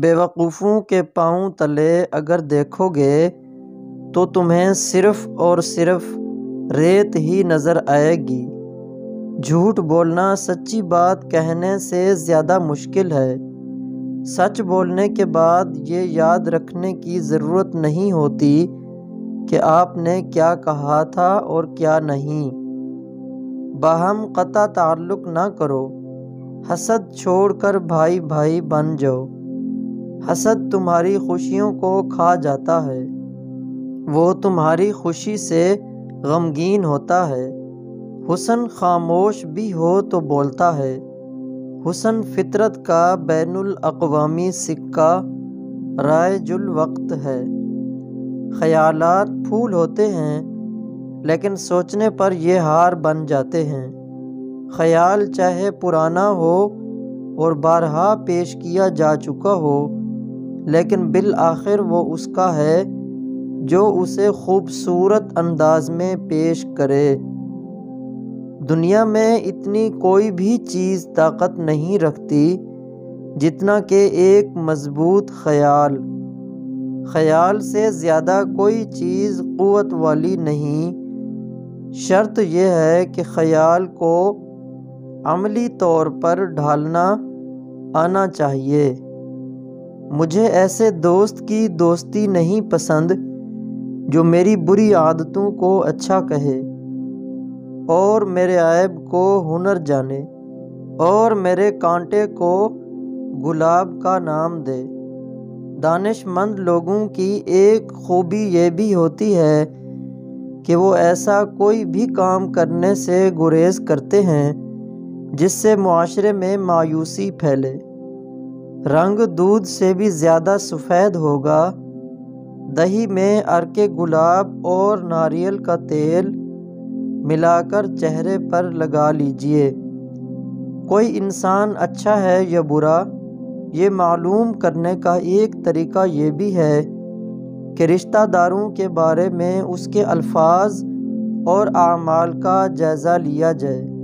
بیوقوفوں کے پاؤں تلے اگر دیکھو گے تو تمہیں صرف اور صرف ریت ہی نظر آئے گی۔ جھوٹ بولنا سچی بات کہنے سے زیادہ مشکل ہے۔ سچ بولنے کے بعد یہ یاد رکھنے کی ضرورت نہیں ہوتی کہ آپ نے کیا کہا تھا اور کیا نہیں۔ باہم قطع تعلق نہ کرو، حسد چھوڑ کر بھائی بھائی بن جاؤ۔ حسد تمہاری خوشیوں کو کھا جاتا ہے، وہ تمہاری خوشی سے غمگین ہوتا ہے۔ حسن خاموش بھی ہو تو بولتا ہے۔ حسن فطرت کا بین الاقوامی سکہ رائج الوقت ہے۔ خیالات پھول ہوتے ہیں لیکن سوچنے پر یہ ہار بن جاتے ہیں۔ خیال چاہے پرانا ہو اور بارہا پیش کیا جا چکا ہو، لیکن بالآخر وہ اس کا ہے جو اسے خوبصورت انداز میں پیش کرے۔ دنیا میں اتنی کوئی بھی چیز طاقت نہیں رکھتی جتنا کہ ایک مضبوط خیال۔ خیال سے زیادہ کوئی چیز قوت والی نہیں۔ شرط یہ ہے کہ خیال کو عملی طور پر ڈھالنا آنا چاہیے۔ مجھے ایسے دوست کی دوستی نہیں پسند جو میری بری عادتوں کو اچھا کہے اور میرے عیب کو ہنر جانے اور میرے کانٹے کو گلاب کا نام دے۔ دانش مند لوگوں کی ایک خوبی یہ بھی ہوتی ہے کہ وہ ایسا کوئی بھی کام کرنے سے گریز کرتے ہیں جس سے معاشرے میں مایوسی پھیلے۔ رنگ دودھ سے بھی زیادہ سفید ہوگا۔ دہی میں عرق گلاب اور ناریل کا تیل ملا کر چہرے پر لگا لیجئے۔ کوئی انسان اچھا ہے یا برا، یہ معلوم کرنے کا ایک طریقہ یہ بھی ہے کہ رشتہ داروں کے بارے میں اس کے الفاظ اور اعمال کا جائزہ لیا جائے۔